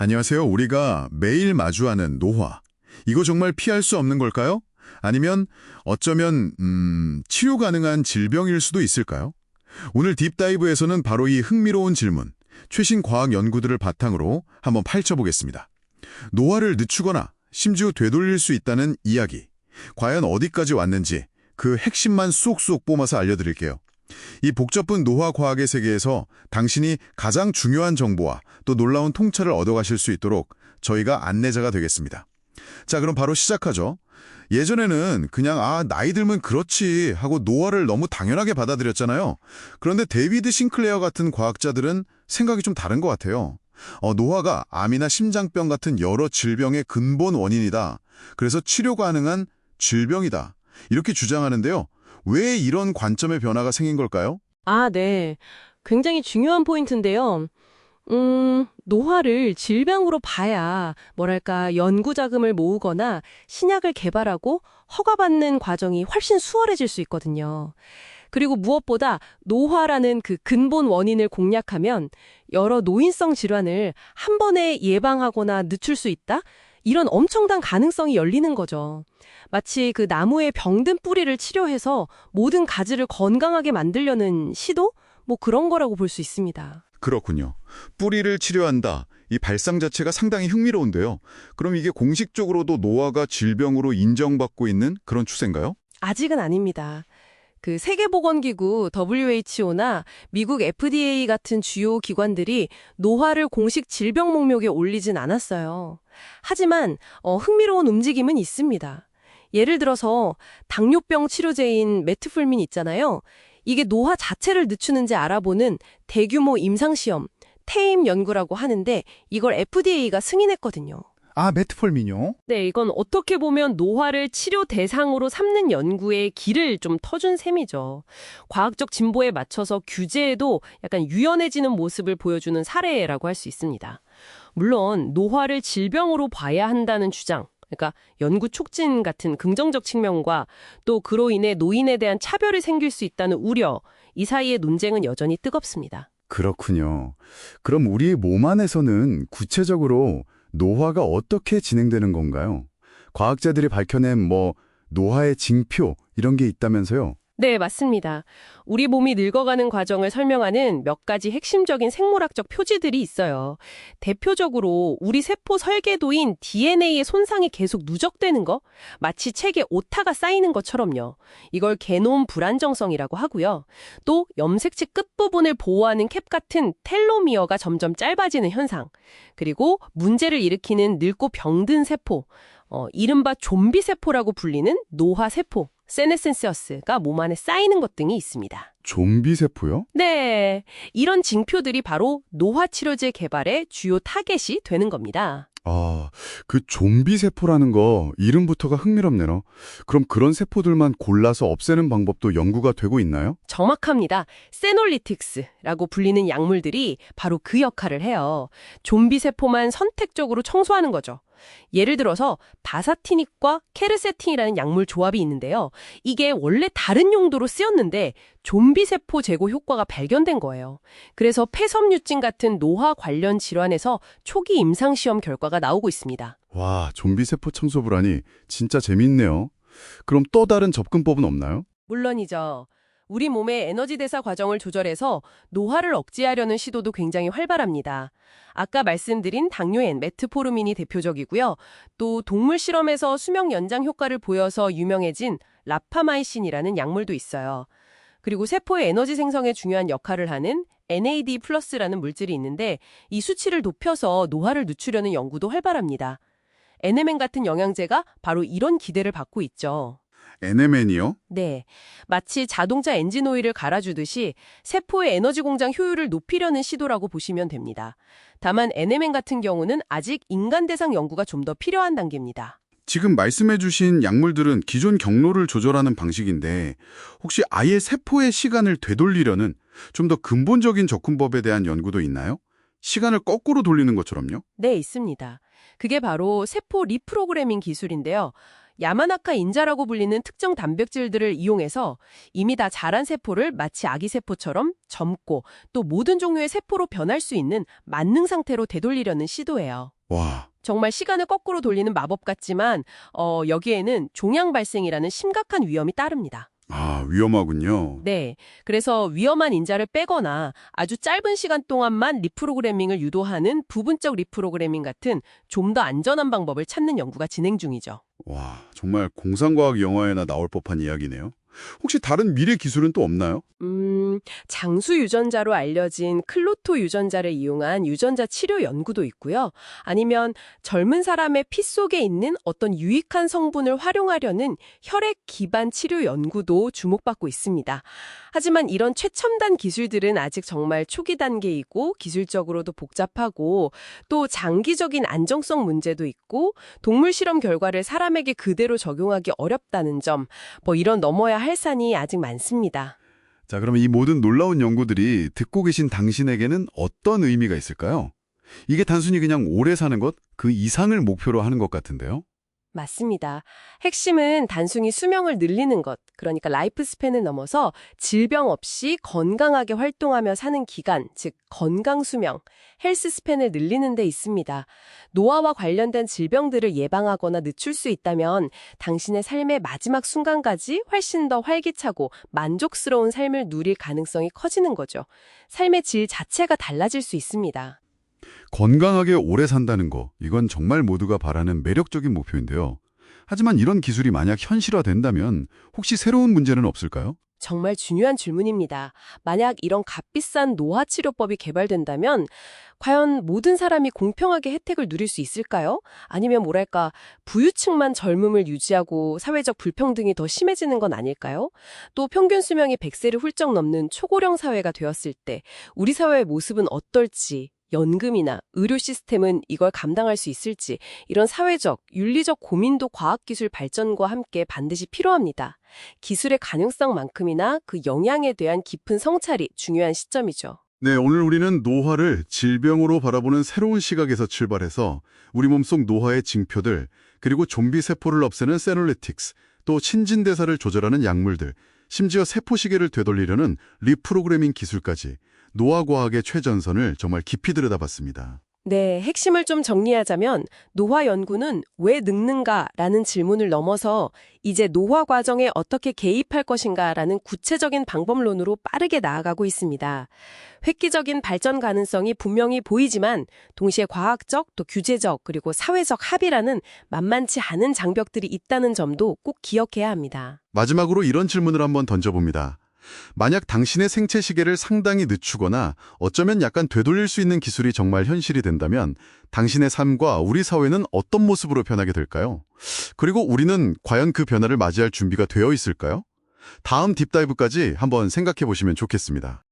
안녕하세요. 우리가 매일 마주하는 노화. 이거 정말 피할 수 없는 걸까요? 아니면 어쩌면 치료 가능한 질병일 수도 있을까요? 오늘 딥다이브에서는 바로 이 흥미로운 질문, 최신 과학 연구들을 바탕으로 한번 파헤쳐보겠습니다. 노화를 늦추거나 심지어 되돌릴 수 있다는 이야기. 과연 어디까지 왔는지 그 핵심만 쏙쏙 뽑아서 알려드릴게요. 이 복잡한 노화 과학의 세계에서 당신이 가장 중요한 정보와 또 놀라운 통찰을 얻어가실 수 있도록 저희가 안내자가 되겠습니다. 자, 그럼 바로 시작하죠. 예전에는 그냥 나이 들면 그렇지 하고 노화를 너무 당연하게 받아들였잖아요. 그런데 데이비드 싱클레어 같은 과학자들은 생각이 좀 다른 것 같아요. 노화가 암이나 심장병 같은 여러 질병의 근본 원인이다. 그래서 치료 가능한 질병이다. 이렇게 주장하는데요. 왜 이런 관점의 변화가 생긴 걸까요? 네. 굉장히 중요한 포인트인데요. 노화를 질병으로 봐야 뭐랄까 연구 자금을 모으거나 신약을 개발하고 허가받는 과정이 훨씬 수월해질 수 있거든요. 그리고 무엇보다 노화라는 그 근본 원인을 공략하면 여러 노인성 질환을 한 번에 예방하거나 늦출 수 있다? 이런 엄청난 가능성이 열리는 거죠. 마치 그 나무의 병든 뿌리를 치료해서 모든 가지를 건강하게 만들려는 시도? 그런 거라고 볼 수 있습니다. 그렇군요. 뿌리를 치료한다. 이 발상 자체가 상당히 흥미로운데요. 그럼 이게 공식적으로도 노화가 질병으로 인정받고 있는 그런 추세인가요? 아직은 아닙니다. 그 세계보건기구 WHO나 미국 FDA 같은 주요 기관들이 노화를 공식 질병 목록에 올리진 않았어요. 하지만 흥미로운 움직임은 있습니다. 예를 들어서 당뇨병 치료제인 메트폴민 있잖아요. 이게 노화 자체를 늦추는지 알아보는 대규모 임상시험, 테임 연구라고 하는데 이걸 FDA가 승인했거든요. 메트폴민요? 네, 이건 어떻게 보면 노화를 치료 대상으로 삼는 연구의 길을 좀 터준 셈이죠. 과학적 진보에 맞춰서 규제에도 약간 유연해지는 모습을 보여주는 사례라고 할 수 있습니다. 물론 노화를 질병으로 봐야 한다는 주장, 그러니까 연구 촉진 같은 긍정적 측면과 또 그로 인해 노인에 대한 차별이 생길 수 있다는 우려, 이 사이의 논쟁은 여전히 뜨겁습니다. 그렇군요. 그럼 우리 몸 안에서는 구체적으로 노화가 어떻게 진행되는 건가요? 과학자들이 밝혀낸 노화의 징표 이런 게 있다면서요? 네, 맞습니다. 우리 몸이 늙어가는 과정을 설명하는 몇 가지 핵심적인 생물학적 표지들이 있어요. 대표적으로 우리 세포 설계도인 DNA의 손상이 계속 누적되는 거, 마치 책에 오타가 쌓이는 것처럼요. 이걸 게놈 불안정성이라고 하고요. 또 염색체 끝부분을 보호하는 캡 같은 텔로미어가 점점 짧아지는 현상, 그리고 문제를 일으키는 늙고 병든 세포, 이른바 좀비 세포라고 불리는 노화 세포, 세네센시어스가 몸 안에 쌓이는 것 등이 있습니다. 좀비 세포요? 네, 이런 징표들이 바로 노화 치료제 개발의 주요 타겟이 되는 겁니다. 그 좀비 세포라는 거 이름부터가 흥미롭네요. 그럼 그런 세포들만 골라서 없애는 방법도 연구가 되고 있나요? 정확합니다. 세놀리틱스라고 불리는 약물들이 바로 그 역할을 해요. 좀비 세포만 선택적으로 청소하는 거죠. 예를 들어서 바사티닉과 케르세틴이라는 약물 조합이 있는데요. 이게 원래 다른 용도로 쓰였는데 좀비 세포 제거 효과가 발견된 거예요. 그래서 폐섬유증 같은 노화 관련 질환에서 초기 임상시험 결과가 나오고 있습니다. 와, 좀비 세포 청소부라니 진짜 재밌네요. 그럼 또 다른 접근법은 없나요? 물론이죠. 우리 몸의 에너지 대사 과정을 조절해서 노화를 억제하려는 시도도 굉장히 활발합니다. 아까 말씀드린 당뇨엔 메트포르민이 대표적이고요. 또 동물 실험에서 수명 연장 효과를 보여서 유명해진 라파마이신이라는 약물도 있어요. 그리고 세포의 에너지 생성에 중요한 역할을 하는 NAD+라는 물질이 있는데 이 수치를 높여서 노화를 늦추려는 연구도 활발합니다. NMN 같은 영양제가 바로 이런 기대를 받고 있죠. NMN이요? 네, 마치 자동차 엔진 오일을 갈아주듯이 세포의 에너지 공장 효율을 높이려는 시도라고 보시면 됩니다. 다만 NMN 같은 경우는 아직 인간 대상 연구가 좀 더 필요한 단계입니다. 지금 말씀해주신 약물들은 기존 경로를 조절하는 방식인데 혹시 아예 세포의 시간을 되돌리려는 좀 더 근본적인 접근법에 대한 연구도 있나요? 시간을 거꾸로 돌리는 것처럼요? 네, 있습니다. 그게 바로 세포 리프로그래밍 기술인데요. 야마나카 인자라고 불리는 특정 단백질들을 이용해서 이미 다 자란 세포를 마치 아기 세포처럼 젊고 또 모든 종류의 세포로 변할 수 있는 만능 상태로 되돌리려는 시도예요. 와, 정말 시간을 거꾸로 돌리는 마법 같지만 여기에는 종양 발생이라는 심각한 위험이 따릅니다. 위험하군요. 네, 그래서 위험한 인자를 빼거나 아주 짧은 시간 동안만 리프로그래밍을 유도하는 부분적 리프로그래밍 같은 좀 더 안전한 방법을 찾는 연구가 진행 중이죠. 와, 정말 공상과학 영화에나 나올 법한 이야기네요. 혹시 다른 미래 기술은 또 없나요? 장수 유전자로 알려진 클로토 유전자를 이용한 유전자 치료 연구도 있고요. 아니면 젊은 사람의 피 속에 있는 어떤 유익한 성분을 활용하려는 혈액 기반 치료 연구도 주목받고 있습니다. 하지만 이런 최첨단 기술들은 아직 정말 초기 단계이고 기술적으로도 복잡하고 또 장기적인 안정성 문제도 있고 동물 실험 결과를 사람에게 그대로 적용하기 어렵다는 점, 이런 넘어야 할 산이 아직 많습니다. 자, 그러면 이 모든 놀라운 연구들이 듣고 계신 당신에게는 어떤 의미가 있을까요? 이게 단순히 그냥 오래 사는 것, 그 이상을 목표로 하는 것 같은데요? 맞습니다. 핵심은 단순히 수명을 늘리는 것, 그러니까 라이프 스팬을 넘어서 질병 없이 건강하게 활동하며 사는 기간, 즉 건강 수명, 헬스 스팬을 늘리는 데 있습니다. 노화와 관련된 질병들을 예방하거나 늦출 수 있다면 당신의 삶의 마지막 순간까지 훨씬 더 활기차고 만족스러운 삶을 누릴 가능성이 커지는 거죠. 삶의 질 자체가 달라질 수 있습니다. 건강하게 오래 산다는 거, 이건 정말 모두가 바라는 매력적인 목표인데요. 하지만 이런 기술이 만약 현실화된다면 혹시 새로운 문제는 없을까요? 정말 중요한 질문입니다. 만약 이런 값비싼 노화 치료법이 개발된다면 과연 모든 사람이 공평하게 혜택을 누릴 수 있을까요? 아니면 부유층만 젊음을 유지하고 사회적 불평등이 더 심해지는 건 아닐까요? 또 평균 수명이 100세를 훌쩍 넘는 초고령 사회가 되었을 때 우리 사회의 모습은 어떨지, 연금이나 의료 시스템은 이걸 감당할 수 있을지, 이런 사회적, 윤리적 고민도 과학기술 발전과 함께 반드시 필요합니다. 기술의 가능성만큼이나 그 영향에 대한 깊은 성찰이 중요한 시점이죠. 네, 오늘 우리는 노화를 질병으로 바라보는 새로운 시각에서 출발해서 우리 몸속 노화의 징표들, 그리고 좀비 세포를 없애는 세놀리틱스, 또 신진대사를 조절하는 약물들, 심지어 세포시계를 되돌리려는 리프로그래밍 기술까지 노화과학의 최전선을 정말 깊이 들여다봤습니다. 네, 핵심을 좀 정리하자면 노화 연구는 왜 늙는가라는 질문을 넘어서 이제 노화 과정에 어떻게 개입할 것인가라는 구체적인 방법론으로 빠르게 나아가고 있습니다. 획기적인 발전 가능성이 분명히 보이지만 동시에 과학적, 또 규제적, 그리고 사회적 합의라는 만만치 않은 장벽들이 있다는 점도 꼭 기억해야 합니다. 마지막으로 이런 질문을 한번 던져봅니다. 만약 당신의 생체 시계를 상당히 늦추거나 어쩌면 약간 되돌릴 수 있는 기술이 정말 현실이 된다면 당신의 삶과 우리 사회는 어떤 모습으로 변하게 될까요? 그리고 우리는 과연 그 변화를 맞이할 준비가 되어 있을까요? 다음 딥다이브까지 한번 생각해 보시면 좋겠습니다.